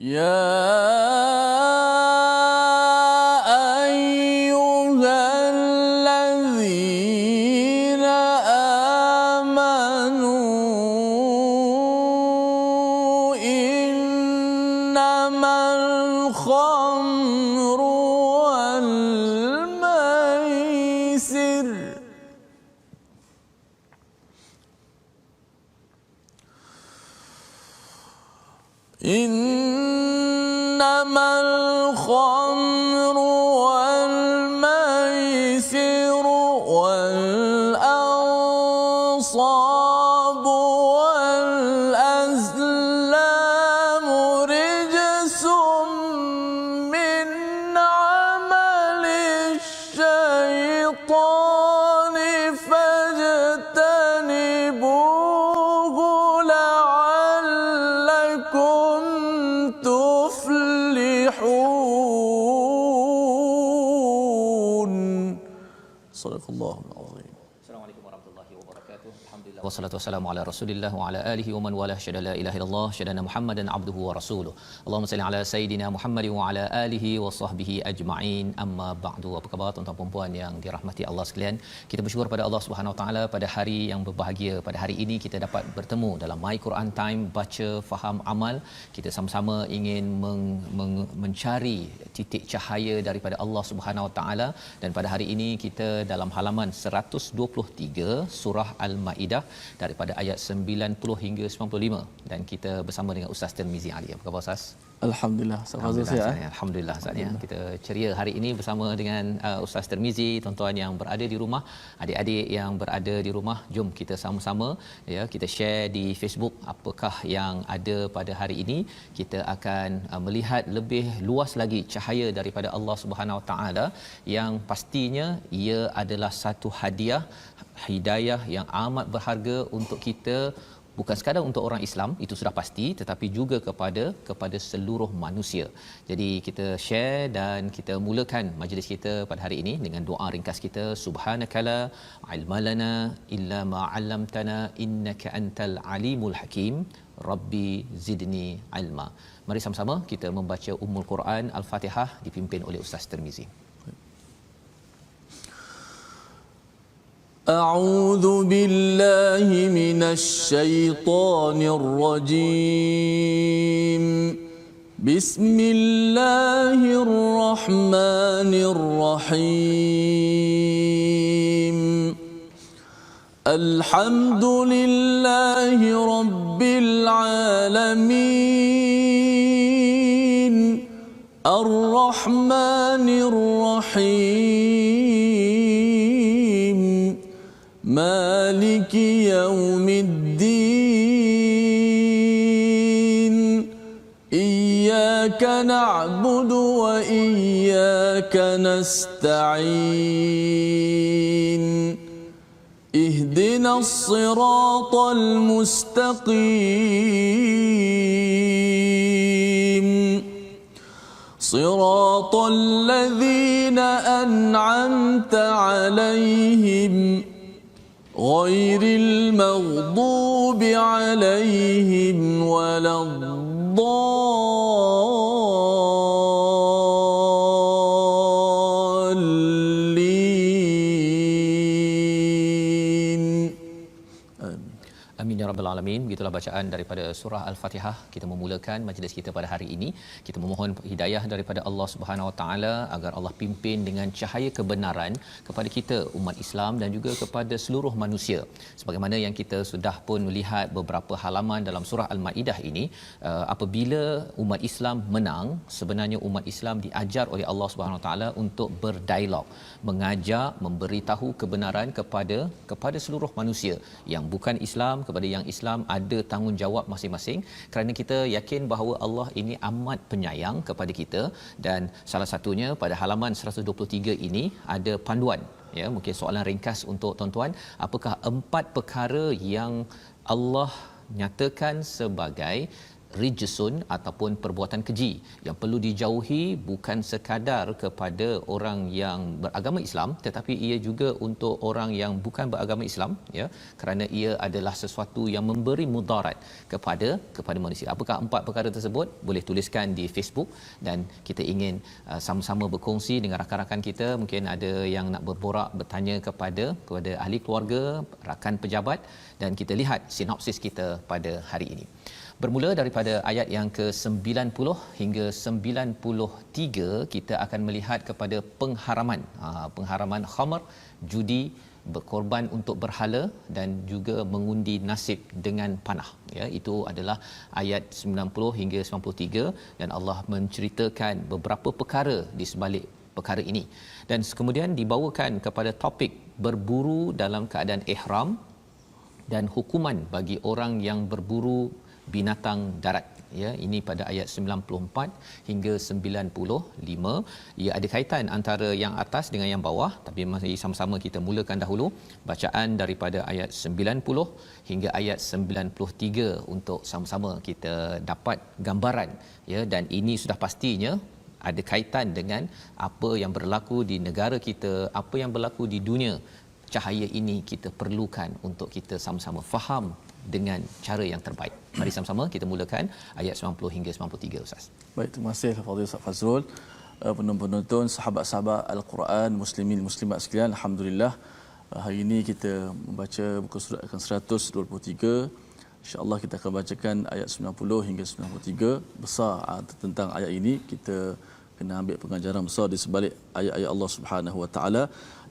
يا أيها الذين آمنوا إنما الخمر والميسر إنما الخمر والميسر والأنصاب والأزلام رجس من عمل الشيطان فاجتنبوه لعلكم تفلحون. صدق الله العظيم. Assalamualaikum warahmatullahi wabarakatuh. Alhamdulillah wassalatu wassalamu ala Rasulillah wa ala alihi wa man wala syada la ilaha illallah syadana Muhammadan abduhu wa rasuluh. Allahumma salli ala sayidina Muhammad wa ala alihi wa sahbihi ajma'in. Amma ba'du. Apa khabar tuan-tuan dan puan yang dirahmati Allah sekalian? Kita bersyukur pada Allah Subhanahu wa taala pada hari yang berbahagia. Pada hari ini kita dapat bertemu dalam My Quran Time, baca, faham, amal. Kita sama-sama ingin mencari titik cahaya daripada Allah Subhanahu wa taala, dan pada hari ini kita dalam halaman 123 surah Al-Maidah daripada ayat 90 hingga 95, dan kita bersama dengan Ustaz Tirmizi Ali. Apa khabar Ustaz? Alhamdulillah. Alhamdulillah Ustaz ya. Kita ceria hari ini bersama dengan Ustaz Tirmizi. Tuan-tuan yang berada di rumah, adik-adik yang berada di rumah, jom kita sama-sama ya, kita share di Facebook apakah yang ada pada hari ini. Kita akan melihat lebih luas lagi cahaya daripada Allah Subhanahu Wa Taala yang pastinya ia adalah satu hadiah hidayah yang amat berharga untuk kita, bukan sekadar untuk orang Islam, itu sudah pasti, tetapi juga kepada seluruh manusia. Jadi kita share dan kita mulakan majlis kita pada hari ini dengan doa ringkas kita. Subhanakala ilmalana illa ma 'allamtana innaka antal alimul hakim. Rabbi zidni ilma. Mari sama-sama kita membaca Ummul Quran Al-Fatihah dipimpin oleh Ustaz Tirmizi. أعوذ بالله من الشيطان الرجيم. بسم الله الرحمن الرحيم. الحمد لله رب العالمين. الرحمن الرحيم. مالك يوم الدين. إياك نعبد وإياك نستعين. اهدنا الصراط المستقيم. صراط الذين أنعمت عليهم غير المغضوب عليهم ولا الضالين. Amin ya rabbal alamin. Begitulah bacaan daripada surah Al-Fatihah. Kita memulakan majlis kita pada hari ini. Kita memohon hidayah daripada Allah Subhanahu Wa Taala agar Allah pimpin dengan cahaya kebenaran kepada kita umat Islam dan juga kepada seluruh manusia. Sebagaimana yang kita sudah pun melihat beberapa halaman dalam surah Al-Maidah ini, apabila umat Islam menang, sebenarnya umat Islam diajar oleh Allah Subhanahu Wa Taala untuk berdialog, mengajak, memberitahu kebenaran kepada seluruh manusia yang bukan Islam, kepada yang Islam, ada tanggungjawab masing-masing, kerana kita yakin bahawa Allah ini amat penyayang kepada kita. Dan salah satunya pada halaman 123 ini ada panduan ya, mungkin soalan ringkas untuk tuan-tuan, apakah 4 perkara yang Allah nyatakan sebagai rijsun ataupun perbuatan keji yang perlu dijauhi, bukan sekadar kepada orang yang beragama Islam tetapi ia juga untuk orang yang bukan beragama Islam, ya, kerana ia adalah sesuatu yang memberi mudarat kepada manusia. Apakah 4 perkara tersebut? Boleh tuliskan di Facebook, dan kita ingin sama-sama berkongsi dengan rakan-rakan kita. Mungkin ada yang nak berborak, bertanya kepada ahli keluarga, rakan pejabat, dan kita lihat sinopsis kita pada hari ini. Bermula daripada ayat yang ke-90 hingga 93, kita akan melihat kepada pengharaman khamar, judi, berkorban untuk berhala dan juga mengundi nasib dengan panah. Ya, itu adalah ayat 90 hingga 93, dan Allah menceritakan beberapa perkara di sebalik perkara ini. Dan kemudian dibawakan kepada topik berburu dalam keadaan ihram dan hukuman bagi orang yang berburu binatang darat. Ya, ini pada ayat 94 hingga 95. Ia ada kaitan antara yang atas dengan yang bawah, tapi mari sama-sama kita mulakan dahulu bacaan daripada ayat 90 hingga ayat 93 untuk sama-sama kita dapat gambaran, ya, dan ini sudah pastinya ada kaitan dengan apa yang berlaku di negara kita, apa yang berlaku di dunia. Cahaya ini kita perlukan untuk kita sama-sama faham dengan cara yang terbaik. Mari sama-sama kita mulakan ayat 90 hingga 93, Ustaz. Baik, terima kasih Fadil Ustaz Fazrul. Penonton-penonton, sahabat-sahabat Al-Quran, muslimin muslimat sekalian, alhamdulillah hari ini kita membaca muka surat akan 123. Insya-Allah kita akan bacakan ayat 90 hingga 93. Besar tentang ayat ini, kita kena ambil pengajaran besar di sebalik ayat-ayat Allah Subhanahu Wa Taala,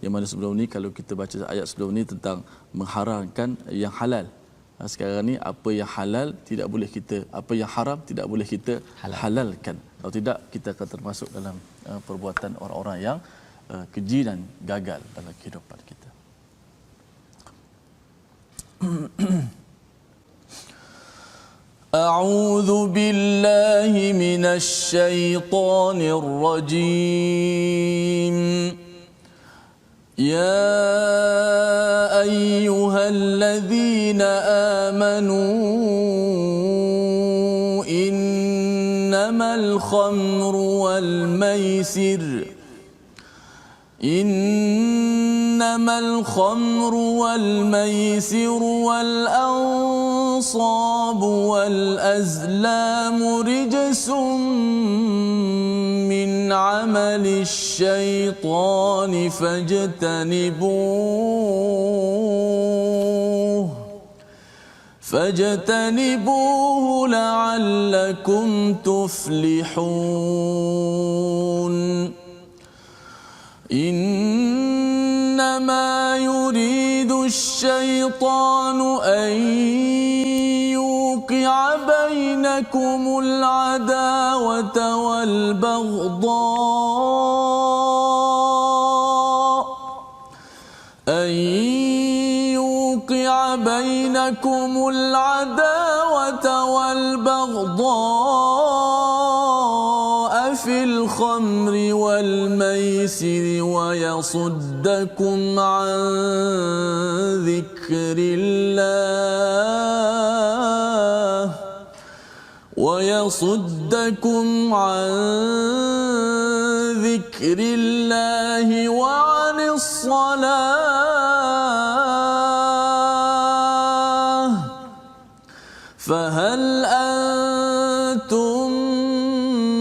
yang mana sebelum ni kalau kita baca ayat sebelum ni tentang mengharamkan yang halal. Sekarang ni apa yang halal tidak boleh kita, apa yang haram tidak boleh kita halalkan. Kalau tidak, kita akan termasuk dalam perbuatan orang-orang yang keji dan gagal dalam kehidupan kita. A'udzu billahi minasy syaithanir rajim. Ya ayyuhalladzina amanu innamal khamru wal maisir الخمر والميسر والأنصاب والأزلام رجس من عمل الشيطان فاجتنبوه لعلكم تفلحون. إنما يريد الشيطان أن يوقع بينكم العداوة والبغضاء في الخمر والميسر ويصدكم عن ذكر الله وعن الصلاة فهل أنتم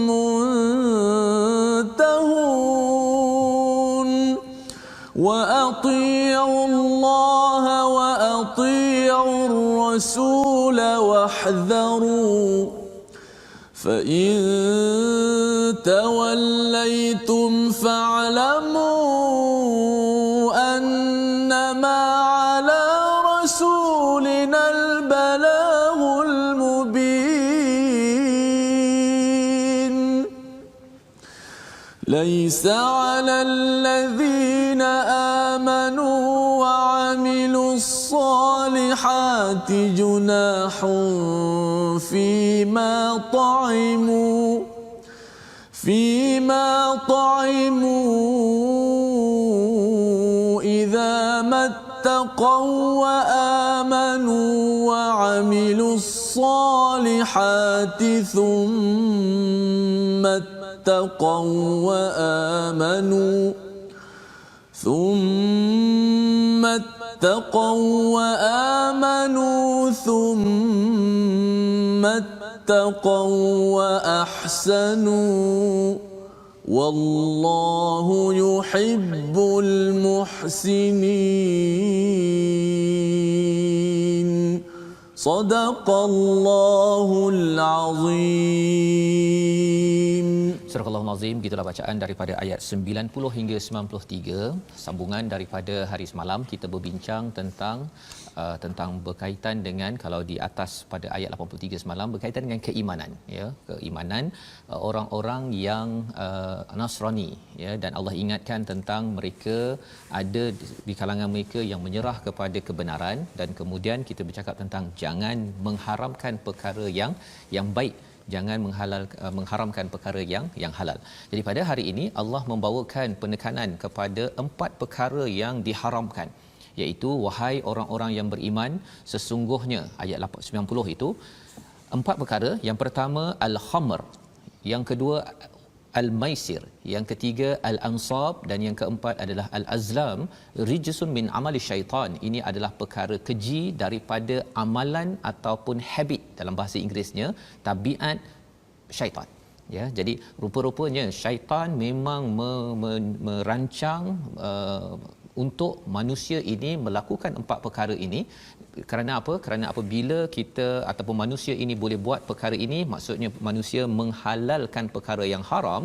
منتهون. وأطيعوا الله وأطيعوا الرسول واحذروا فإن توليتم فاعلموا أنما على رسولنا البلاغ المبين. ليس على الذين آمنوا وعملوا الصالحات جناح فيما طعموا إذا ما اتقوا وآمنوا وعملوا وعملوا الصالحات ثم اتقوا وآمنوا ثم اتقوا وأحسنوا والله يحب المحسنين صدق الله العظيم. Surah Al-Azim, gitulah bacaan daripada ayat 90 hingga 93. Sambungan daripada hari semalam kita berbincang tentang berkaitan dengan, kalau di atas pada ayat 83 semalam berkaitan dengan keimanan, ya, keimanan orang-orang yang Nasrani, ya, dan Allah ingatkan tentang mereka ada di kalangan mereka yang menyerah kepada kebenaran, dan kemudian kita bercakap tentang jangan mengharamkan perkara yang baik, jangan mengharamkan perkara yang halal. Jadi pada hari ini Allah membawakan penekanan kepada 4 perkara yang diharamkan, iaitu wahai orang-orang yang beriman, sesungguhnya, ayat 90 itu 4 perkara. Yang pertama al-khamr, yang kedua al-maisir, yang ketiga al-ansab, dan yang keempat adalah al-azlam, rijsun min amali syaitan. Ini adalah perkara keji daripada amalan ataupun habit, dalam bahasa Inggerisnya tabiat syaitan. Ya, jadi rupa-rupanya syaitan memang merancang untuk manusia ini melakukan 4 perkara ini. Kerana apa? Kerana apabila kita ataupun manusia ini boleh buat perkara ini, maksudnya manusia menghalalkan perkara yang haram,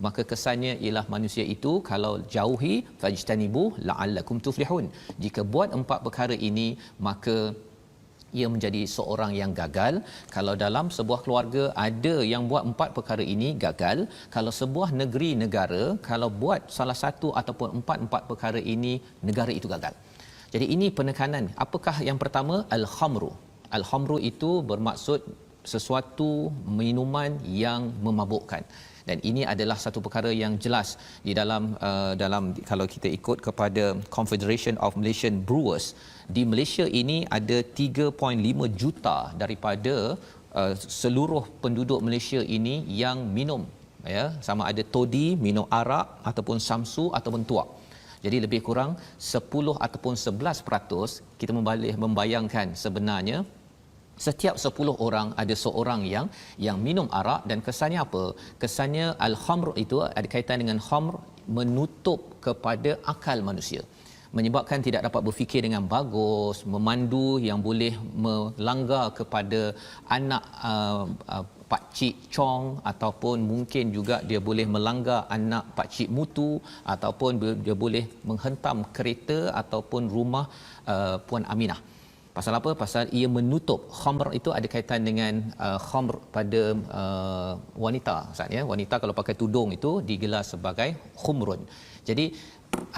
maka kesannya ialah manusia itu kalau jauhi fajtanibu la'allakum tuflihun. Jika buat 4 perkara ini, maka ia menjadi seorang yang gagal. Kalau dalam sebuah keluarga ada yang buat 4 perkara ini, gagal. Kalau sebuah negeri negara, kalau buat salah satu ataupun 4 perkara ini, negara itu gagal. Jadi ini penekanan. Apakah yang pertama? Al-khamru. Al-khamru itu bermaksud sesuatu minuman yang memabukkan. Dan ini adalah satu perkara yang jelas di dalam kalau kita ikut kepada Confederation of Malaysian Brewers, di Malaysia ini ada 3.5 juta daripada seluruh penduduk Malaysia ini yang minum, ya, sama ada toddy, minum arak ataupun samsu ataupun tuak. Jadi lebih kurang 10 ataupun 11%. Kita membayangkan sebenarnya setiap 10 orang ada seorang yang minum arak. Dan kesannya apa? Kesannya al-khamr itu ada kaitan dengan khamr, menutup kepada akal manusia, menyebabkan tidak dapat berfikir dengan bagus, memandu yang boleh melanggar kepada anak pak cik Chong, ataupun mungkin juga dia boleh melanggar anak pak cik Mutu, ataupun dia boleh menghentam kereta ataupun rumah Puan Aminah. Pasal apa? Pasal ia menutup. Khamr itu ada kaitan dengan khamr pada wanita. Maksudnya wanita kalau pakai tudung itu digelar sebagai khumrun. Jadi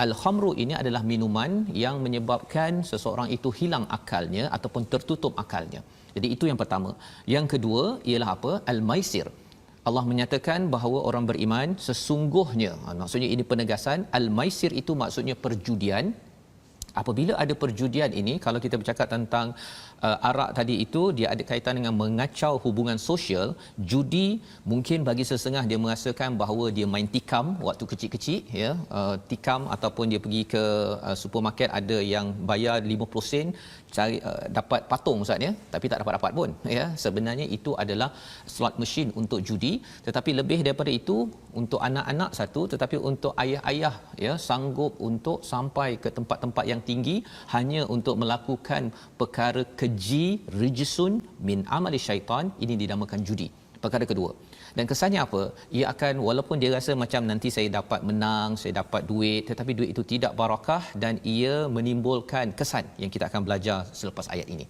al-khamru ini adalah minuman yang menyebabkan seseorang itu hilang akalnya ataupun tertutup akalnya. Jadi itu yang pertama. Yang kedua ialah apa? Al-maisir. Allah menyatakan bahawa orang beriman sesungguhnya, maksudnya ini penegasan, al-maisir itu maksudnya perjudian. Apabila ada perjudian ini, kalau kita bercakap tentang arak tadi itu, dia ada kaitan dengan mengacau hubungan sosial. Judi mungkin bagi sesetengah dia merasakan bahawa dia main tikam waktu kecil-kecil, ya, tikam, ataupun dia pergi ke supermarket, ada yang bayar 50 sen cari dapat patung ustaz, ya, tapi tak dapat pun, ya. Sebenarnya itu adalah slot machine untuk judi. Tetapi lebih daripada itu, untuk anak-anak satu, tetapi untuk ayah-ayah, ya, sanggup untuk sampai ke tempat-tempat yang tinggi hanya untuk melakukan perkara keji, rijsun min amali syaitan. Ini dinamakan judi. Perkara kedua. Dan kesannya apa? Ia akan, walaupun dia rasa macam nanti saya dapat menang, saya dapat duit, tetapi duit itu tidak barakah, dan ia menimbulkan kesan yang kita akan belajar selepas ayat ini.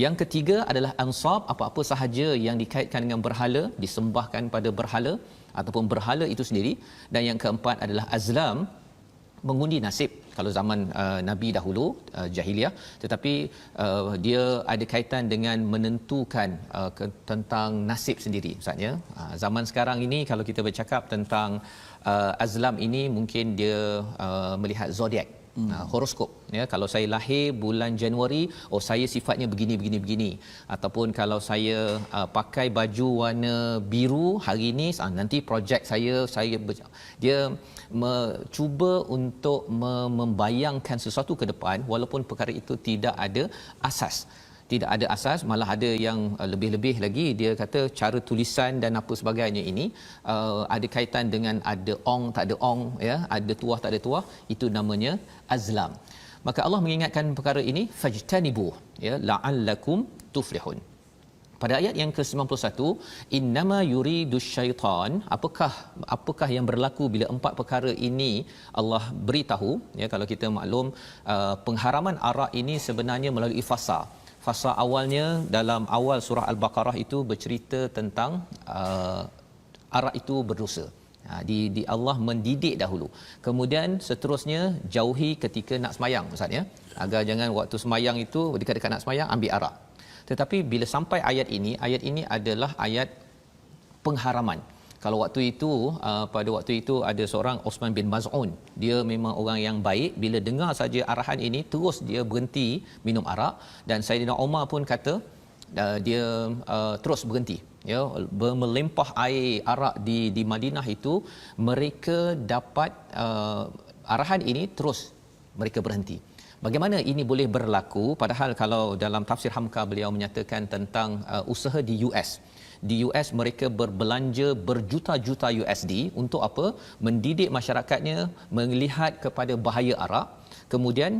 Yang ketiga adalah ansab, apa-apa sahaja yang dikaitkan dengan berhala, disembahkan pada berhala ataupun berhala itu sendiri. Dan yang keempat adalah azlam, mengundi nasib. Kalau zaman Nabi dahulu, jahiliah, tetapi dia ada kaitan dengan menentukan tentang nasib sendiri, maksudnya zaman sekarang ini kalau kita bercakap tentang azlam ini, mungkin dia melihat zodiak, horoskop ya, kalau saya lahir bulan Januari, oh saya sifatnya begini, ataupun kalau saya pakai baju warna biru hari ini, nanti projek dia cuba untuk membayangkan sesuatu ke depan walaupun perkara itu tidak ada asas, malah ada yang lebih-lebih lagi, dia kata cara tulisan dan apa sebagainya ini ada kaitan dengan ada ong tak ada ong ya, ada tuah tak ada tuah, itu namanya azlam. Maka Allah mengingatkan perkara ini, fajtanibu ya la'allakum tuflihun. Pada ayat yang ke-91, innama yuridu syaitan, apakah yang berlaku bila empat perkara ini Allah beritahu ya. Kalau kita maklum pengharaman arak ini sebenarnya melalui fasa awalnya dalam awal surah Al-Baqarah itu bercerita tentang arak itu berdosa. Di Allah mendidik dahulu. Kemudian seterusnya jauhi ketika nak semayang Ustaz ya. Agar jangan waktu semayang itu dekat-dekat nak semayang ambil arak. Tetapi bila sampai ayat ini adalah ayat pengharaman. Kalau waktu itu pada waktu itu ada seorang Osman bin Maz'un, dia memang orang yang baik, bila dengar saja arahan ini terus dia berhenti minum arak, dan Saidina Umar pun kata dia terus berhenti ya, melimpah air arak di Madinah itu, mereka dapat arahan ini terus mereka berhenti. Bagaimana ini boleh berlaku, padahal kalau dalam tafsir Hamka beliau menyatakan tentang usaha di US. Di US mereka berbelanja berjuta-juta USD untuk apa? Mendidik masyarakatnya melihat kepada bahaya arak. Kemudian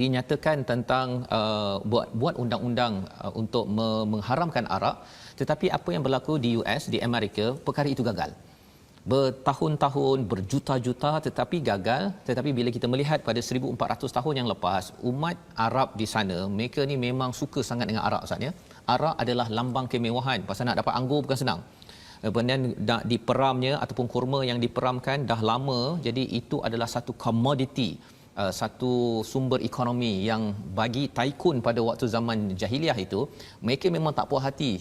dinyatakan tentang buat undang-undang untuk mengharamkan arak. Tetapi apa yang berlaku di US, di Amerika, perkara itu gagal. Bertahun-tahun, berjuta-juta tetapi gagal. Tetapi bila kita melihat pada 1400 tahun yang lepas, umat Arab di sana, mereka ni memang suka sangat dengan arak Ustaz ya. Arak adalah lambang kemewahan. Pasal nak dapat anggur bukan senang. Kemudian nak diperamnya ataupun kurma yang diperamkan dah lama, jadi itu adalah satu komoditi, satu sumber ekonomi yang bagi taikun pada waktu zaman jahiliah itu, mereka memang tak puas hati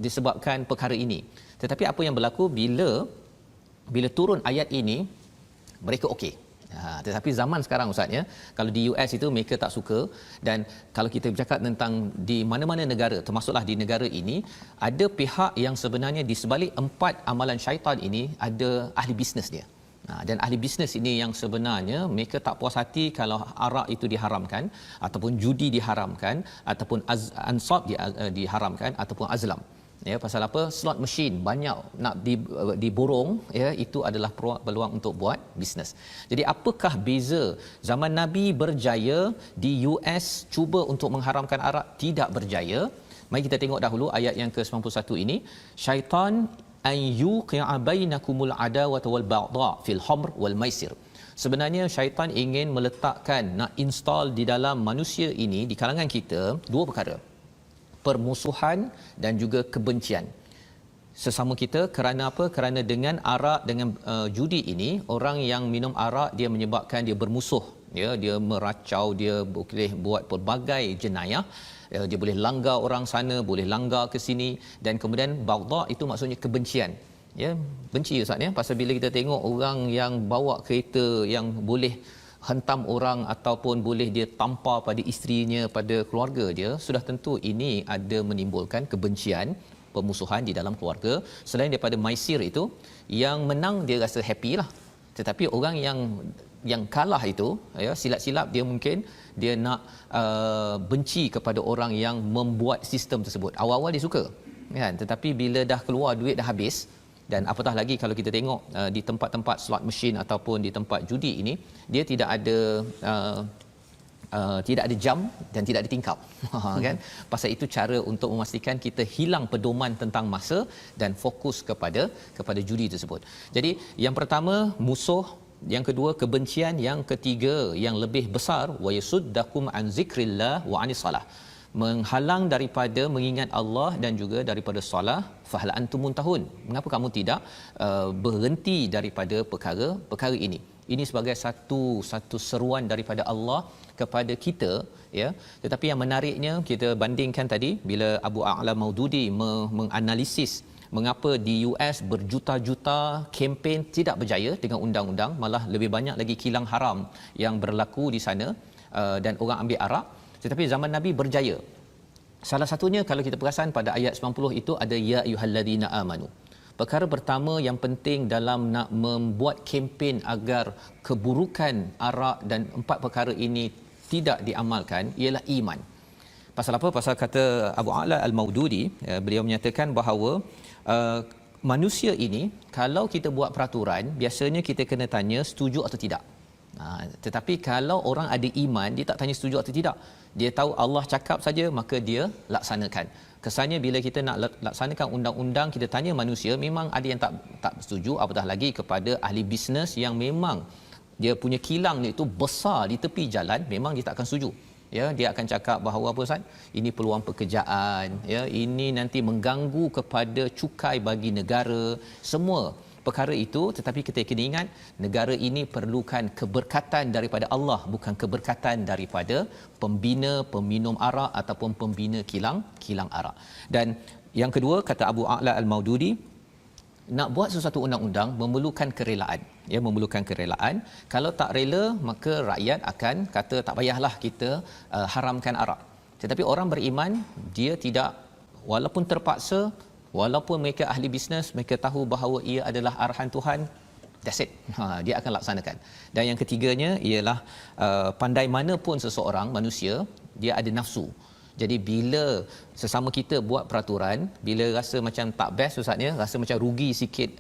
disebabkan perkara ini. Tetapi apa yang berlaku bila turun ayat ini, mereka okey. Tetapi zaman sekarang Ustaz ya, kalau di US itu mereka tak suka. Dan kalau kita bercakap tentang di mana-mana negara, termasuklah di negara ini, ada pihak yang sebenarnya di sebalik empat amalan syaitan ini ada ahli bisnes dia. Dan ahli bisnes ini yang sebenarnya mereka tak puas hati kalau arak itu diharamkan, ataupun judi diharamkan, ataupun ansab diharamkan, ataupun azlam. Ya, pasal apa? Slot machine banyak nak diborong ya, itu adalah peluang untuk buat bisnes. Jadi apakah beza zaman Nabi berjaya, di US cuba untuk mengharamkan arak tidak berjaya? Mari kita tengok dahulu ayat yang ke-91 ini. Syaitan an yuqi'a bainakumul adawata wal baghdha fil khamr wal maisir. Sebenarnya syaitan ingin meletakkan, nak install di dalam manusia ini, di kalangan kita, dua perkara. Permusuhan dan juga kebencian sesama kita. Kerana apa? Kerana dengan arak, dengan judi ini, orang yang minum arak dia menyebabkan dia bermusuh ya, dia meracau, dia boleh buat pelbagai jenayah, dia boleh langgar orang sana, boleh langgar ke sini. Dan kemudian baghdha itu maksudnya kebencian ya, benci Ustaz ya. Pasal bila kita tengok orang yang bawa kereta yang boleh hentam orang ataupun boleh dia tampar pada isterinya, pada keluarga dia, sudah tentu ini ada menimbulkan kebencian, permusuhan di dalam keluarga. Selain daripada maisir itu, yang menang dia rasa happy lah, tetapi orang yang kalah itu ya, silap-silap dia mungkin dia nak benci kepada orang yang membuat sistem tersebut. Awal-awal dia suka kan, tetapi bila dah keluar duit dah habis. Dan apatah lagi kalau kita tengok di tempat-tempat slot machine ataupun di tempat judi ini, dia tidak ada jam dan tidak ada tingkap kan. Pasal itu cara untuk memastikan kita hilang pedoman tentang masa dan fokus kepada judi tersebut. Jadi yang pertama musuh, yang kedua kebencian, yang ketiga yang lebih besar wa yasuddakum an zikrillah wa anis salah, menghalang daripada mengingat Allah dan juga daripada solat. Fahal antum muntahun, mengapa kamu tidak berhenti daripada perkara ini? Ini sebagai satu seruan daripada Allah kepada kita ya. Tetapi yang menariknya, kita bandingkan tadi bila Abu A'la Maududi menganalisis mengapa di US berjuta-juta kempen tidak berjaya dengan undang-undang, malah lebih banyak lagi kilang haram yang berlaku di sana dan orang ambil arak, tetapi zaman Nabi berjaya. Salah satunya kalau kita perasan pada ayat 90 itu ada ya ayyuhallazina amanu. Perkara pertama yang penting dalam nak membuat kempen agar keburukan arak dan empat perkara ini tidak diamalkan ialah iman. Pasal apa? Pasal kata Abu A'la Al-Maududi, beliau menyatakan bahawa manusia ini kalau kita buat peraturan, biasanya kita kena tanya setuju atau tidak. Tetapi kalau orang ada iman, dia tak tanya setuju atau tidak. Dia tahu Allah cakap saja, maka dia laksanakan. Kesannya bila kita nak laksanakan undang-undang, kita tanya manusia, memang ada yang tak setuju, apatah lagi kepada ahli bisnes yang memang dia punya kilang itu besar di tepi jalan, memang dia tak akan setuju. Ya, dia akan cakap bahawa apa Ustaz? Ini peluang pekerjaan, ya, ini nanti mengganggu kepada cukai bagi negara, semua perkara itu. Tetapi kita kena ingat, negara ini perlukan keberkatan daripada Allah, bukan keberkatan daripada pembina peminum arak ataupun pembina kilang arak. Dan yang kedua, kata Abu A'la Al-Maududi, nak buat sesuatu undang-undang memerlukan kerelaan, ya, memerlukan kerelaan. Kalau tak rela, maka rakyat akan kata tak payahlah kita haramkan arak. Tetapi orang beriman, dia tidak, walaupun terpaksa, walaupun mereka ahli bisnes, mereka tahu bahawa ia adalah arahan Tuhan, that's it. Dia akan laksanakan. Dan yang ketiganya ialah pandai mana pun seseorang manusia, dia ada nafsu. Jadi bila sesama kita buat peraturan, bila rasa macam tak best Ustaznya, rasa macam rugi sikit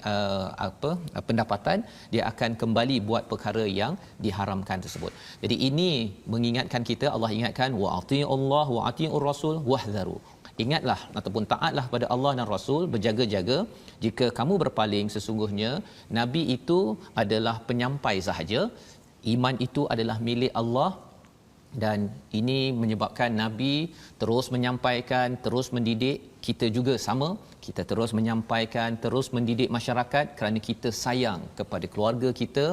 pendapatan, dia akan kembali buat perkara yang diharamkan tersebut. Jadi ini mengingatkan kita, Allah ingatkan wa atii'ullah wa atii'ur rasul wahdharu. Ingatlah ataupun taatlah pada Allah dan Rasul, berjaga-jaga. Jika kamu berpaling, sesungguhnya Nabi itu adalah penyampai sahaja, iman itu adalah milik Allah. Dan ini menyebabkan Nabi terus menyampaikan, terus mendidik. Kita juga sama, kita terus menyampaikan, terus mendidik masyarakat kerana kita sayang kepada keluarga kita,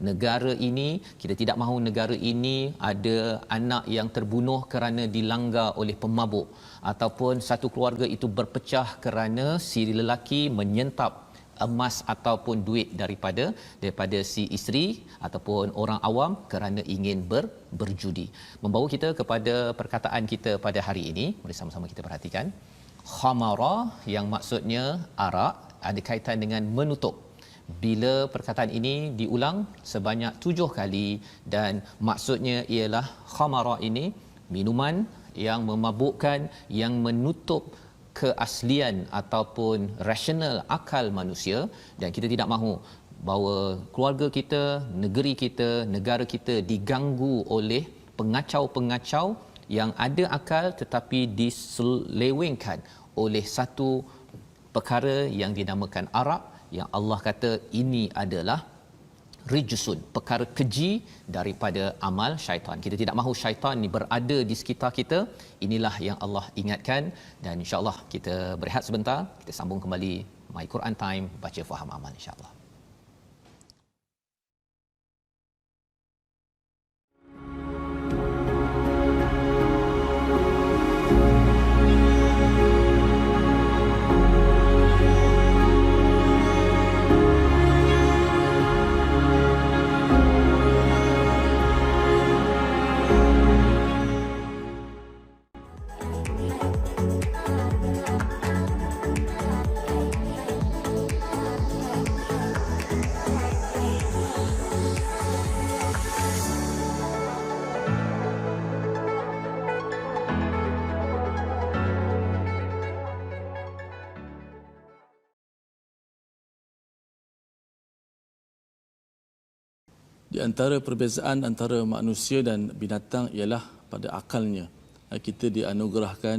negara ini. Kita tidak mahu negara ini ada anak yang terbunuh kerana dilanggar oleh pemabuk, ataupun satu keluarga itu berpecah kerana si lelaki menyentap emas ataupun duit daripada si isteri ataupun orang awam kerana ingin berjudi. Membawa kita kepada perkataan kita pada hari ini. Mari sama-sama kita perhatikan. Khamara yang maksudnya arak ada kaitan dengan menutup. Bila perkataan ini diulang sebanyak 7 kali dan maksudnya ialah khamara ini minuman yang memabukkan, yang menutup keaslian ataupun rasional akal manusia. Dan kita tidak mahu bahawa keluarga kita, negeri kita, negara kita diganggu oleh pengacau-pengacau yang ada akal tetapi diselewengkan oleh satu perkara yang dinamakan arak, yang Allah kata ini adalah rijsun, perkara keji daripada amal syaitan. Kita tidak mahu syaitan ni berada di sekitar kita. Inilah yang Allah ingatkan. Dan insya-Allah kita berehat sebentar, kita sambung kembali My Quran Time, baca faham amal insya-Allah. Di antara perbezaan antara manusia dan binatang ialah pada akalnya. Kita dianugerahkan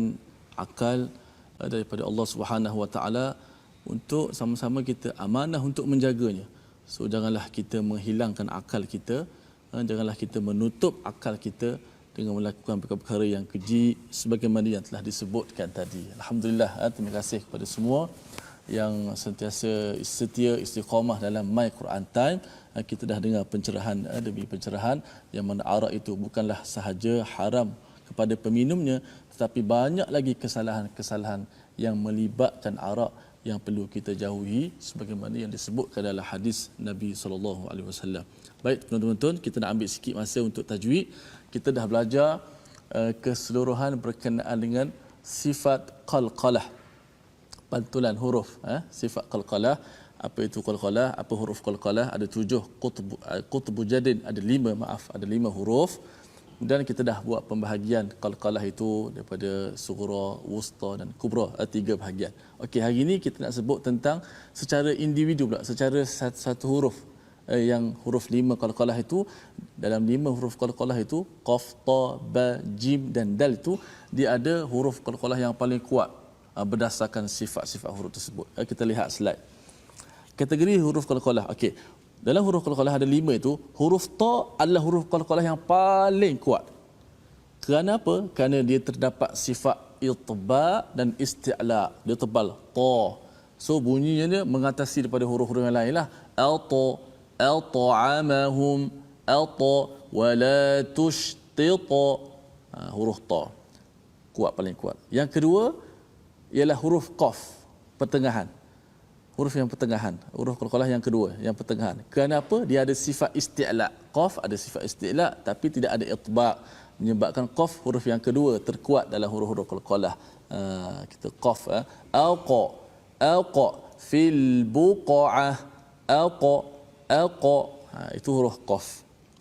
akal daripada Allah Subhanahu Wa Taala untuk sama-sama kita amanah untuk menjaganya. So janganlah kita menghilangkan akal kita, janganlah kita menutup akal kita dengan melakukan perkara-perkara yang keji sebagaimana yang telah disebutkan tadi. Alhamdulillah, terima kasih kepada semua yang sentiasa setia istiqamah dalam My Quran Time. Kita dah dengar pencerahan demi pencerahan yang mana arak itu bukanlah sahaja haram kepada peminumnya, tetapi banyak lagi kesalahan-kesalahan yang melibatkan arak yang perlu kita jauhi sebagaimana yang disebutkan dalam hadis Nabi sallallahu alaihi wasallam. Baik tuan-tuan, kita nak ambil sikit masa untuk tajwid. Kita dah belajar keseluruhan berkenaan dengan sifat qalqalah, pantulan huruf. Sifat qalqalah, apa itu qalqalah, apa huruf qalqalah? Ada 7 qutbu jadin, ada 5 huruf. Dan kita dah buat pembahagian qalqalah itu daripada sughra, wusta dan kubra, 3 bahagian. Okey, hari ini kita nak sebut tentang secara individu pula, secara satu huruf. Yang huruf 5 qalqalah itu, dalam 5 huruf qalqalah itu, qaf, ta, ba, jim dan dal itu, dia ada huruf qalqalah yang paling kuat berdasarkan sifat-sifat huruf tersebut. Kita lihat slide. Kategori huruf qalqalah. Okey. Dalam huruf qalqalah ada 5 itu, huruf ta adalah huruf qalqalah yang paling kuat. Kerana apa? Kerana dia terdapat sifat itba dan isti'la. Dia tebal, ta. So bunyinya dia mengatasi daripada huruf-huruf yang lain lah. Al-ta, al-ta'amahum, al-ta, wala tushtita. Huruf ta. Kuat, paling kuat. Yang kedua ialah huruf qaf, pertengahan. Huruf yang pertengahan, huruf qalqalah yang kedua, yang pertengahan. Kerana apa? Dia ada sifat isti'la. Qaf ada sifat isti'la tapi tidak ada itba', menyebabkan qaf huruf yang kedua terkuat dalam huruf-huruf qalqalah. Kita qaf, alqa fil buqa'ah, alqa, itu huruf qaf.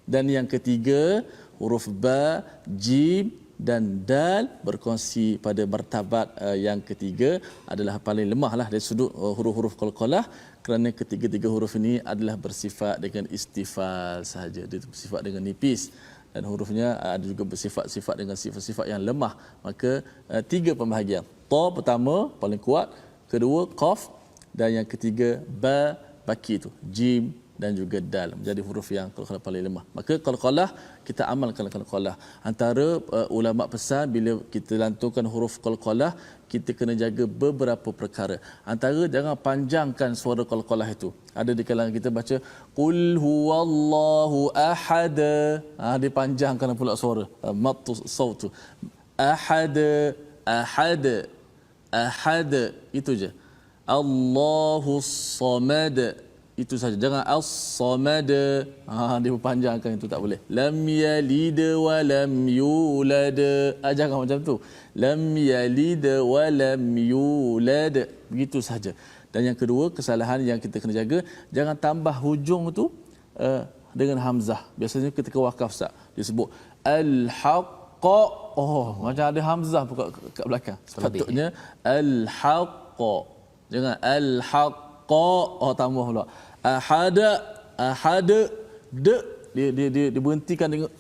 Dan yang ketiga huruf ba, jim dan dal berkongsi pada martabat yang ketiga, adalah paling lemah lah dari sudut huruf-huruf qalqalah, kerana ketiga-tiga huruf ini adalah bersifat dengan istifal sahaja, dia bersifat dengan nipis, dan hurufnya ada juga bersifat-sifat dengan sifat-sifat yang lemah. Maka 3 pembahagian. Ta pertama paling kuat, kedua qaf, dan yang ketiga ba, baki itu jim dan juga dal, menjadi huruf yang qalqalah paling lemah. Maka qalqalah kita amalkan qalqalah. Antara ulama pesan bila kita lantunkan huruf qalqalah, kita kena jaga beberapa perkara. Antara jangan panjangkan suara qalqalah itu. Ada di kalangan kita baca qul huwallahu ahad, dia panjangkan pula suara, mattu saut tu. Ahad, itu je. Allahus samad, itu saja. Jangan as-samad, dia panjangkan, itu tak boleh. Lam yalid wa lam yulad, jangan macam tu. Lam yalid wa lam yulad, begitu saja. Dan yang kedua, kesalahan yang kita kena jaga, jangan tambah hujung tu dengan hamzah. Biasanya ketika wakaf Ustaz disebut al-haqqa, macam ada hamzah pun kat belakang. Sepatutnya al-haqqa, jangan al-haqqa, tambah pula ahada, dia berhentikan dengan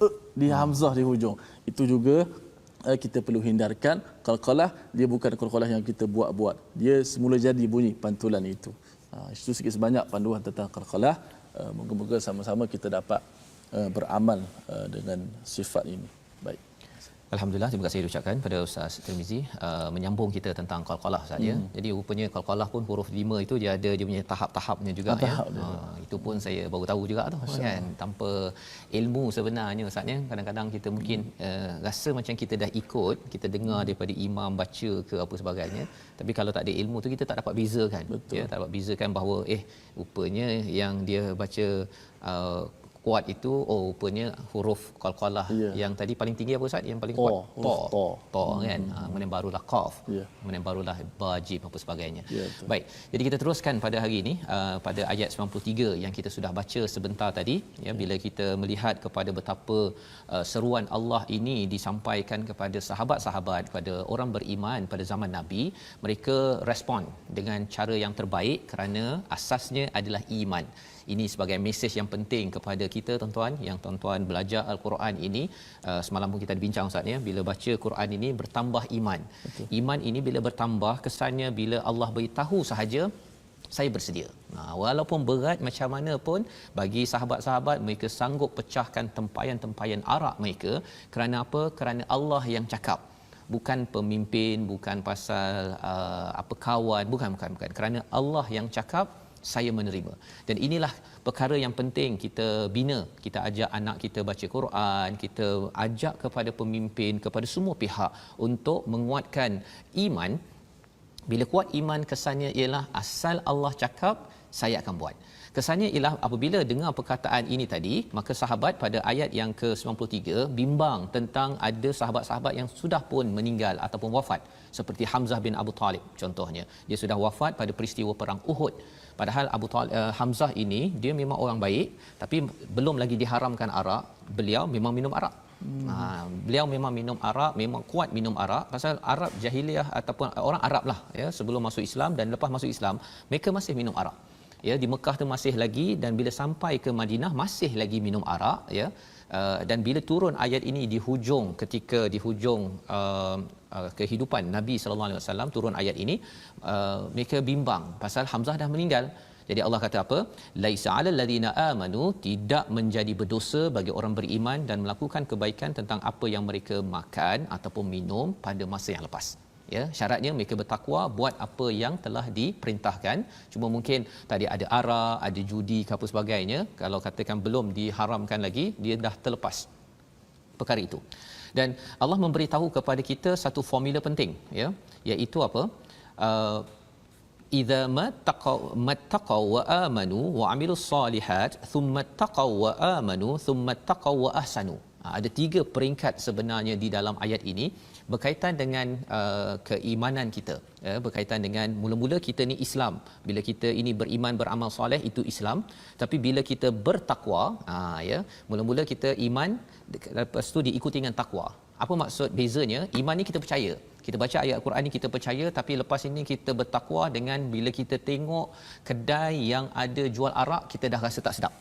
di hamzah di hujung. Itu juga kita perlu hindarkan. Qalqalah dia bukan qalqalah yang kita buat-buat, dia semula jadi bunyi pantulan itu. Itu sikit sebanyak panduan tentang qalqalah. Moga-moga sama-sama kita dapat beramal dengan sifat ini. Baik. Alhamdulillah, terima kasih diucapkan pada Ustaz Tirmizi menyambung kita tentang qalqalah saja. Jadi rupanya qalqalah pun huruf 5 itu dia ada dia punya tahap-tahapnya juga itu pun saya baru tahu juga tu kan, tanpa ilmu sebenarnya Ustaznya. Kadang-kadang kita mungkin rasa macam kita dah ikut, kita dengar daripada imam baca ke apa sebagainya, tapi kalau tak ada ilmu tu kita tak dapat bezakan. Ya, tak dapat bezakan bahawa rupanya yang dia baca kuat itu rupanya huruf qalqalah yang tadi paling tinggi apa Ustaz, yang paling kuat ta kan, kemudian barulah qaf, kemudian barulah ba, jim apa sebagainya. Baik, jadi kita teruskan pada hari ini pada ayat 93 yang kita sudah baca sebentar tadi ya, bila kita melihat kepada betapa seruan Allah ini disampaikan kepada sahabat-sahabat, kepada orang beriman pada zaman Nabi. Mereka respon dengan cara yang terbaik kerana asasnya adalah iman. Ini sebagai mesej yang penting kepada kita tuan-tuan, yang tuan-tuan belajar Al-Quran ini. Semalam pun kita bincang Ustaz ya, bila baca Quran ini bertambah iman. Betul. Iman ini bila bertambah, kesannya bila Allah beritahu sahaja saya bersedia. Walaupun berat macam mana pun bagi sahabat-sahabat, mereka sanggup pecahkan tempayan-tempayan arak mereka. Kerana apa? Kerana Allah yang cakap. Bukan pemimpin, bukan pasal kawan, bukan. Kerana Allah yang cakap, saya menerima. Dan inilah perkara yang penting kita bina, kita ajak anak kita baca Quran, kita ajak kepada pemimpin, kepada semua pihak untuk menguatkan iman. Bila kuat iman, kesannya ialah asal Allah cakap, saya akan buat. Kesannya ialah apabila dengar perkataan ini tadi, maka sahabat pada ayat yang ke-93 bimbang tentang ada sahabat-sahabat yang sudah pun meninggal ataupun wafat, seperti Hamzah bin Abu Talib contohnya. Dia sudah wafat pada peristiwa perang Uhud. Padahal Hamzah ini dia memang orang baik, tapi belum lagi diharamkan arak, beliau memang minum arak. Beliau memang minum arak, memang kuat minum arak. Pasal Arab jahiliah ataupun orang Arab lah ya, sebelum masuk Islam dan lepas masuk Islam, mereka masih minum arak. Ya, di Mekah tu masih lagi, dan bila sampai ke Madinah masih lagi minum arak ya. Dan bila turun ayat ini di hujung, ketika di hujung kehidupan Nabi sallallahu alaihi wasallam turun ayat ini, mereka bimbang pasal Hamzah dah meninggal. Jadi Allah kata apa? Laisa 'alal ladzina amanu, tidak menjadi berdosa bagi orang beriman dan melakukan kebaikan tentang apa yang mereka makan ataupun minum pada masa yang lepas. Ya, syaratnya mereka bertakwa, buat apa yang telah diperintahkan. Cuma mungkin tadi ada arak, ada judi ke apa sebagainya, kalau katakan belum diharamkan lagi, dia dah terlepas perkara itu. Dan Allah memberitahu kepada kita satu formula penting ya, iaitu apa? Idza mattaqaw wa amanu wa amilus solihat thumma taqaw wa amanu thumma taqaw wa ahsanu. Ada 3 peringkat sebenarnya di dalam ayat ini berkaitan dengan keimanan kita, berkaitan dengan mula-mula kita ni Islam. Bila kita ini beriman, beramal soleh, itu Islam. Tapi bila kita bertakwa, ya, mula-mula kita iman, lepas tu diikuti dengan takwa. Apa maksud bezanya? Iman ni kita percaya, kita baca ayat Quran ni kita percaya, tapi lepas ini kita bertakwa dengan bila kita tengok kedai yang ada jual arak, kita dah rasa tak sedap.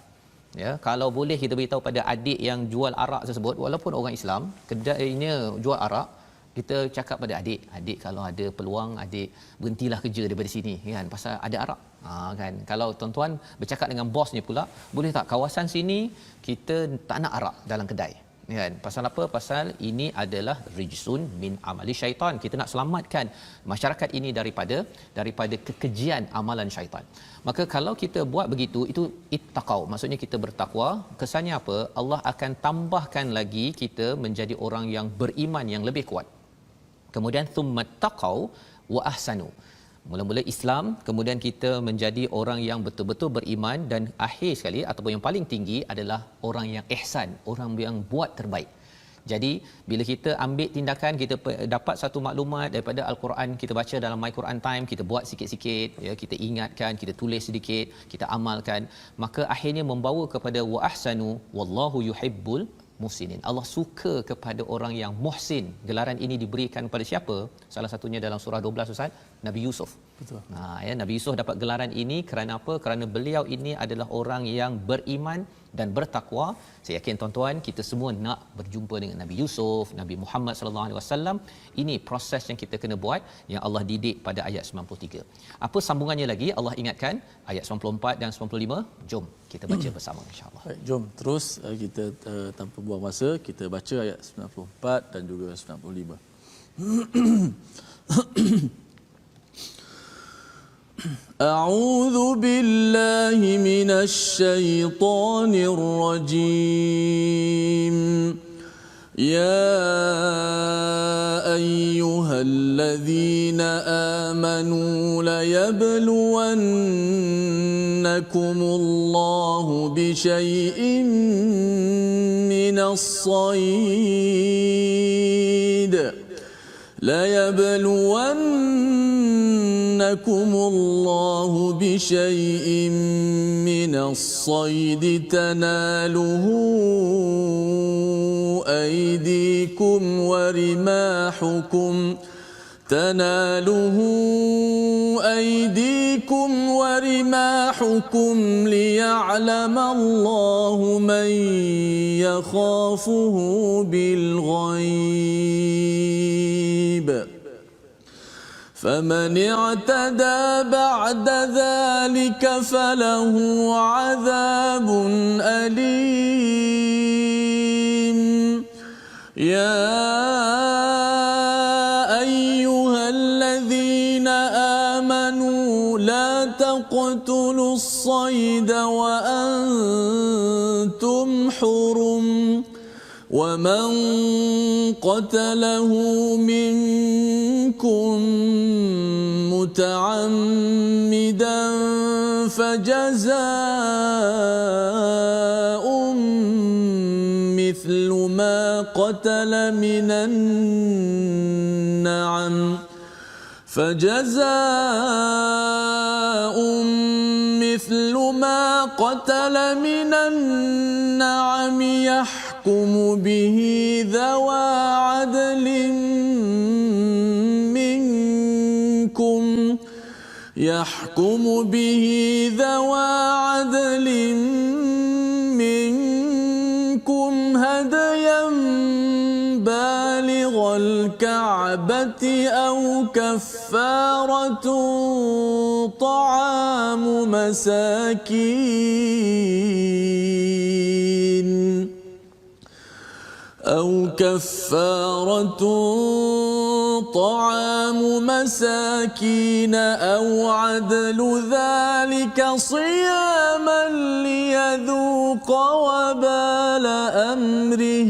Ya, kalau boleh kita beritahu pada adik yang jual arak tersebut, walaupun orang Islam, kedainya jual arak, kita cakap pada adik kalau ada peluang, adik berhentilah kerja daripada sini kan, pasal ada arak. Kan, kalau tuan-tuan bercakap dengan bosnya pula, boleh tak kawasan sini kita tak nak arak dalam kedai kan? Pasal apa? Pasal ini adalah rijsun min amali syaitan. Kita nak selamatkan masyarakat ini daripada kekejian amalan syaitan. Maka kalau kita buat begitu, itu ittaqau, maksudnya kita bertakwa. Kesannya apa? Allah akan tambahkan lagi kita menjadi orang yang beriman yang lebih kuat. Kemudian thumma taqau wa ahsanu. Mula-mula Islam, kemudian kita menjadi orang yang betul-betul beriman, dan akhir sekali ataupun yang paling tinggi adalah orang yang ihsan, orang yang buat terbaik. Jadi bila kita ambil tindakan, kita dapat satu maklumat daripada Al-Quran, kita baca dalam My Quran Time, kita buat sikit-sikit ya, kita ingatkan, kita tulis sedikit, kita amalkan, maka akhirnya membawa kepada wa ahsanu wallahu yuhibbul muhsinin. Allah suka kepada orang yang muhsin. Gelaran ini diberikan kepada siapa? Salah satunya dalam surah 12 Ustaz, Nabi Yusuf. Betul. Ya, Nabi Yusuf dapat gelaran ini kerana apa? Kerana beliau ini adalah orang yang beriman dan bertakwa. Saya yakin tuan-tuan, kita semua nak berjumpa dengan Nabi Yusuf, Nabi Muhammad sallallahu alaihi wasallam. Ini proses yang kita kena buat, yang Allah didik pada ayat 93. Apa sambungannya lagi? Allah ingatkan ayat 94 dan 95. Jom kita baca bersama insya-Allah. Baik, jom terus kita tanpa buang masa, kita baca ayat 94 dan juga 95. أعوذ بالله من الشيطان الرجيم يا أيها الذين آمنوا ليبلونكم الله بشيء من الصيد ليبلونكم الله بشيء من الصيد تناله أيديكم ورماحكم ليعلم الله من يخافه بالغيب فمن اعتدى بعد ذلك فله عذاب أليم يا أيها الذين آمنوا آمنوا لا تقتلوا الصيد وأنتم حرم ومن قتله منكم متعمدا فجزاء مثل ما قتل من النعم مثل ما قتل من النعم يحكم به ذوى عدل منكم هديا بالغ الكعبة أو كفارة طعام مساكين أو عدل ذلك صياما ليذوق وبال أمره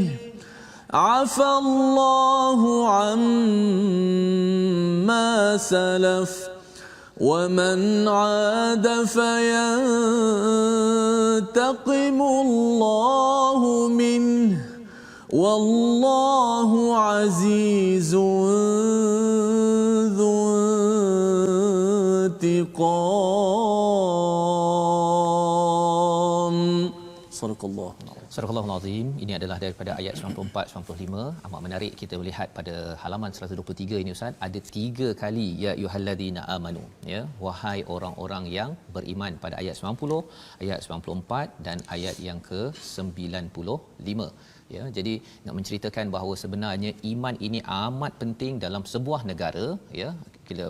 عفى الله عما سلف ومن عاد فينتقم الله منه والله عزيز ذو انتقام. صدق الله. Surah Al-Azim. Ini adalah daripada ayat 94-95. Amat menarik kita melihat pada halaman 123 ini Ustaz, ada 3 kali ya ayyuhallazina amanu, ya, wahai orang-orang yang beriman, pada ayat 90, ayat 94 dan ayat yang ke-95. Ya, jadi nak menceritakan bahawa sebenarnya iman ini amat penting dalam sebuah negara, ya.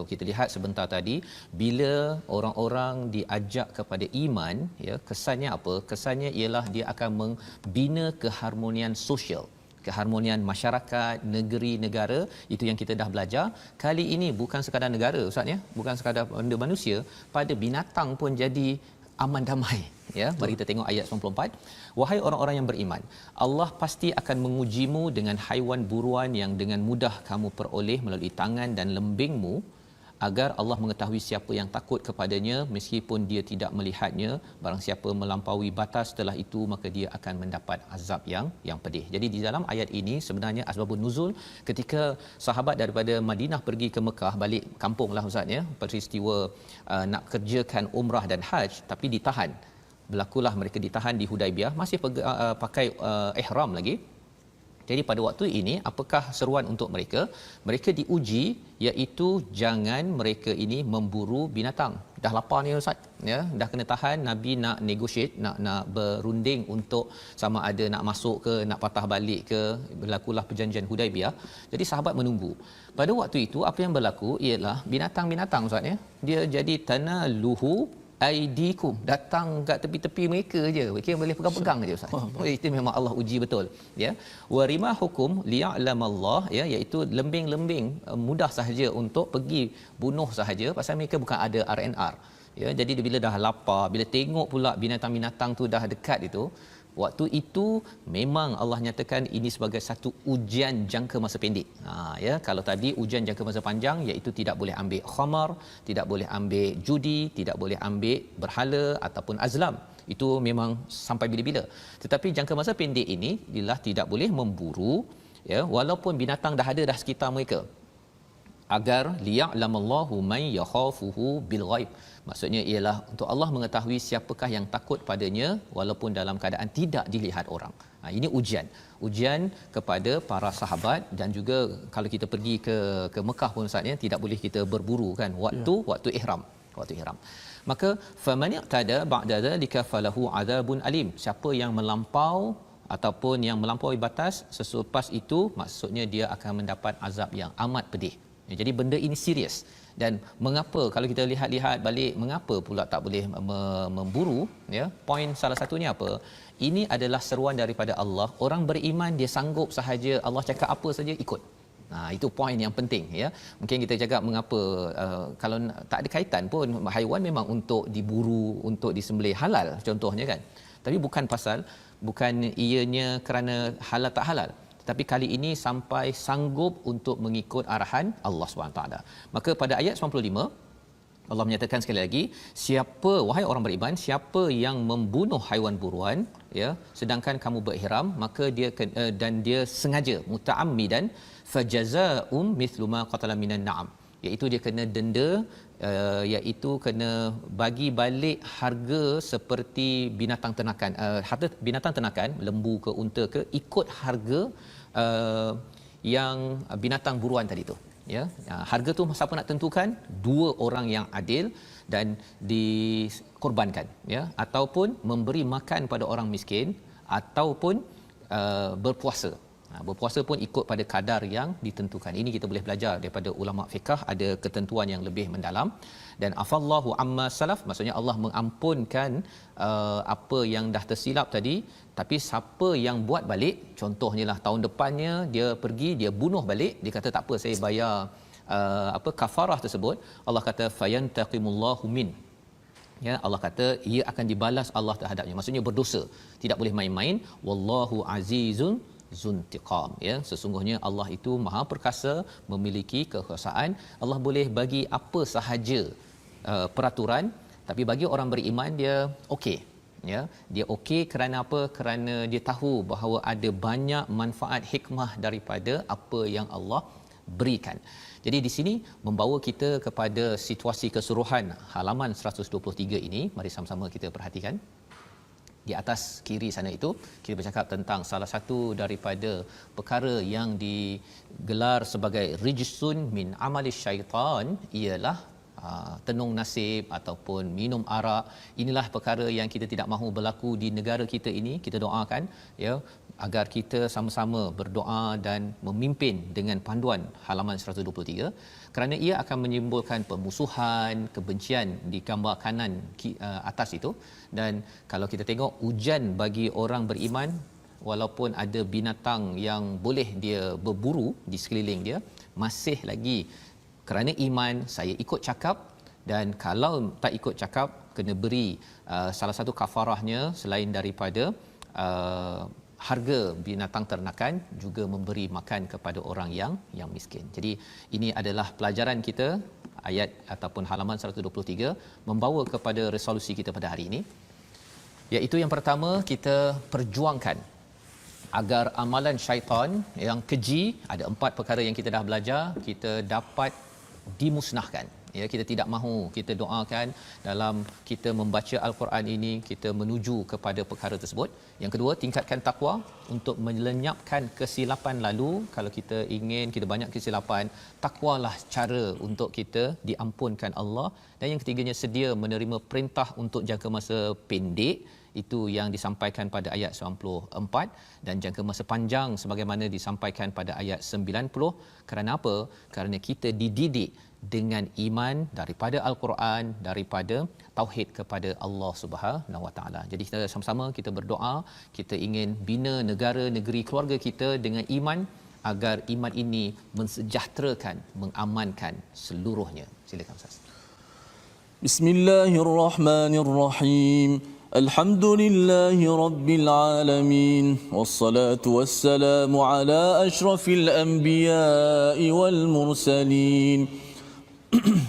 Kita lihat sebentar tadi, bila orang-orang diajak kepada iman, ya, kesannya apa? Kesannya ialah dia akan membina keharmonian sosial, keharmonian masyarakat, negeri, negara. Itu yang kita dah belajar. Kali ini bukan sekadar negara Ustaz, ya, bukan sekadar benda manusia, pada binatang pun jadi aman damai, ya. Mari kita tengok ayat 94. Wahai orang-orang yang beriman, Allah pasti akan mengujimu dengan haiwan buruan yang dengan mudah kamu peroleh melalui tangan dan lembingmu, agar Allah mengetahui siapa yang takut kepadanya meskipun dia tidak melihatnya. Barang siapa melampaui batas setelah itu, maka dia akan mendapat azab yang pedih. Jadi di dalam ayat ini sebenarnya asbabun nuzul, ketika sahabat daripada Madinah pergi ke Mekah, balik kampunglah Ustaz, ya, peristiwa nak kerjakan umrah dan haj tapi ditahan. Berlakulah mereka ditahan di Hudaibiyah, masih pakai ihram lagi. Jadi pada waktu ini apakah seruan untuk mereka? Mereka diuji, iaitu jangan mereka ini memburu binatang. Dah lapar ni Ustaz, ya, dah kena tahan. Nabi nak negotiate, nak berunding untuk sama ada nak masuk ke, nak patah balik ke. Berlakulah perjanjian Hudaibiyah. Jadi sahabat menunggu. Pada waktu itu apa yang berlaku ialah binatang-binatang Ustaz, ya, dia jadi tanaluhu aidikum, datang kat tepi-tepi mereka je, mereka boleh pegang-pegang je Ustaz. Itu memang Allah uji betul, ya. Warima hukum liya'lamallah, ya, iaitu lembing-lembing mudah sahaja untuk pergi bunuh sahaja, pasal mereka bukan ada RNR, ya. Jadi bila dah lapar, bila tengok pula binatang-binatang tu dah dekat itu, waktu itu memang Allah nyatakan ini sebagai satu ujian jangka masa pendek. Ya, kalau tadi ujian jangka masa panjang iaitu tidak boleh ambil khamar, tidak boleh ambil judi, tidak boleh ambil berhala ataupun azlam. Itu memang sampai bila-bila. Tetapi jangka masa pendek ini ialah tidak boleh memburu, ya, walaupun binatang dah ada dah sekitar mereka. Agar liya'lamallahu man yakhafuhu bil ghaib. Maksudnya ialah untuk Allah mengetahui siapakah yang takut padanya walaupun dalam keadaan tidak dilihat orang. Ini ujian kepada para sahabat. Dan juga kalau kita pergi ke Mekah pun Ustaz, ya, tidak boleh kita berburu kan waktu ihram. Maka famani'tada ba'da dzalika falahu adzabun alim. Siapa yang melampau ataupun yang melampaui batas selepas itu, maksudnya dia akan mendapat azab yang amat pedih. Jadi benda ini serius. Dan mengapa kalau kita lihat balik, mengapa pula tak boleh memburu, ya? Poin salah satunya apa? Ini adalah seruan daripada Allah. Orang beriman dia sanggup sahaja Allah cakap apa saja ikut. Itu poin yang penting ya. Mungkin kita cakap mengapa kalau tak ada kaitan pun haiwan memang untuk diburu, untuk disembelih halal contohnya kan. Tapi bukan ianya kerana halal tak halal. Tapi kali ini sampai sanggup untuk mengikut arahan Allah SWT. Maka pada ayat 95 Allah menyatakan sekali lagi, siapa wahai orang beriman, siapa yang membunuh haiwan buruan ya sedangkan kamu berihram, maka dia dan dia sengaja muta'ammidan fajazaa'um mithlu ma qatala minan na'am, iaitu dia kena denda, iaitu kena bagi balik harga seperti binatang ternakan, harta binatang ternakan, lembu ke unta ke, ikut harga yang binatang buruan tadi tu ya. Harga tu siapa nak tentukan? Dua orang yang adil dan dikorbankan ya, ataupun memberi makan pada orang miskin, ataupun berpuasa. Berpuasa pun ikut pada kadar yang ditentukan. Ini kita boleh belajar daripada ulama fiqh, ada ketentuan yang lebih mendalam. Dan afallahu amma salaf, maksudnya Allah mengampunkan apa yang dah tersilap tadi, tapi siapa yang buat balik, contohnya lah tahun depannya dia pergi, dia bunuh balik, dia kata tak apa, saya bayar kafarah tersebut, Allah kata fayantaqimullahu min, ya, Allah kata ia akan dibalas Allah terhadapnya, maksudnya berdosa, tidak boleh main-main. Wallahu azizun zuntiqam, ya, sesungguhnya Allah itu maha perkasa, memiliki kekuasaan. Allah boleh bagi apa sahaja peraturan, tapi bagi orang beriman dia okey ya. Dia okey kerana apa? Kerana dia tahu bahawa ada banyak manfaat hikmah daripada apa yang Allah berikan. Jadi di sini membawa kita kepada situasi keseluruhan halaman 123 ini. Mari sama-sama kita perhatikan. Di atas kiri sana itu kita bercakap tentang salah satu daripada perkara yang digelar sebagai rijsun min amali syaitan, ialah tenung nasib ataupun minum arak. Inilah perkara yang kita tidak mahu berlaku di negara kita ini. Kita doakan ya agar kita sama-sama berdoa dan memimpin dengan panduan halaman 123, kerana ia akan menimbulkan permusuhan, kebencian di gambar kanan atas itu. Dan kalau kita tengok hujan bagi orang beriman, walaupun ada binatang yang boleh dia berburu di sekeliling dia, masih lagi kerana iman saya ikut cakap, dan kalau tak ikut cakap kena beri salah satu kafarahnya selain daripada harga binatang ternakan, juga memberi makan kepada orang yang miskin. Jadi ini adalah pelajaran kita, ayat ataupun halaman 123 membawa kepada resolusi kita pada hari ini, iaitu yang pertama, kita perjuangkan agar amalan syaitan yang keji, ada 4 perkara yang kita dah belajar, kita dapat dimusnahkan. Ya, kita tidak mahu, kita doakan dalam kita membaca al-Quran ini, kita menuju kepada perkara tersebut. Yang kedua, tingkatkan takwa untuk melenyapkan kesilapan lalu. Kalau kita ingin kita banyak kesilapan, takwalah cara untuk kita diampunkan Allah. Dan yang ketiganya, sedia menerima perintah untuk jangka masa pendek, itu yang disampaikan pada ayat 94, dan jangka masa panjang sebagaimana disampaikan pada ayat 90. Kerana apa? Kerana kita dididik dengan iman daripada al-Quran, daripada tauhid kepada Allah Subhanahu Wa Taala. Jadi kita sama-sama kita berdoa, kita ingin bina negara, negeri, keluarga kita dengan iman, agar iman ini mensejahterakan, mengamankan seluruhnya. Silakan Ustaz. Bismillahirrahmanirrahim. Alhamdulillahi Rabbil Alamin. Wassalatu wassalamu ala ashrafil anbiya'i wal mursalin.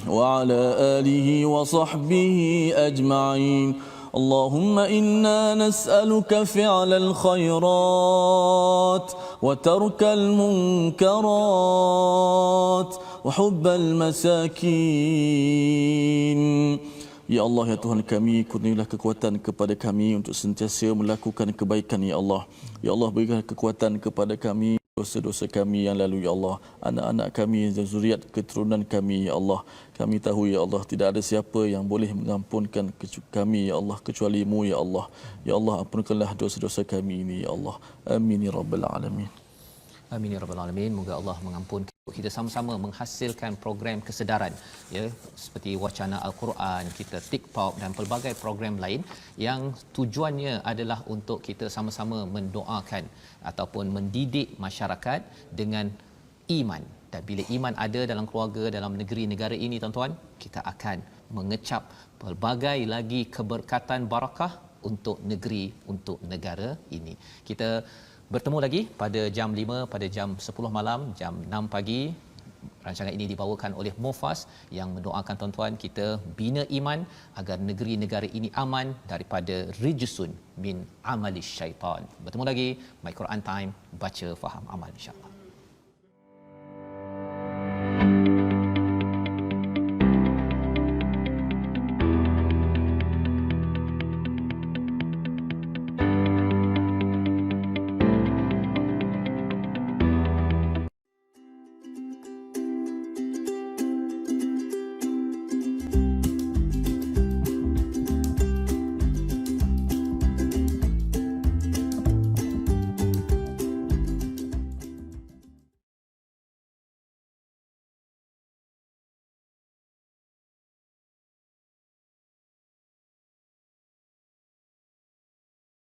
وعلى آله وصحبه أجمعين. اللهم إنا نسألك فعل الخيرات وترك المنكرات وحب المساكين. Ya Allah, ya Tuhan kami, kurnialah kekuatan kepada kami untuk sentiasa melakukan kebaikan, ya Allah. Ya Allah, berikan kekuatan kepada kami dosa-dosa kami yang lalu, ya Allah. Anak-anak kami dan zuriat keturunan kami, ya Allah. Kami tahu, ya Allah, tidak ada siapa yang boleh mengampunkan kami, ya Allah, kecuali-Mu, ya Allah. Ya Allah, ampunkanlah dosa-dosa kami ini, ya Allah. Amin ya rabbal alamin. Amin ya rabbal alamin. Moga Allah mengampunkan. Kita sama-sama menghasilkan program kesedaran, ya, seperti wacana al-Quran, kita TikTok dan pelbagai program lain yang tujuannya adalah untuk kita sama-sama mendoakan ataupun mendidik masyarakat dengan iman. Dan bila iman ada dalam keluarga, dalam negeri negara ini tuan-tuan, kita akan mengecap pelbagai lagi keberkatan barakah untuk negeri, untuk negara ini. Kita bertemu lagi pada jam 5, pada jam 10 malam, jam 6 pagi. Rancangan ini dibawakan oleh Mufas yang mendoakan tuan-tuan kita bina iman agar negeri negara ini aman daripada rijsun min amali syaitan. Bertemu lagi My Quran Time, baca faham amal, insya-Allah.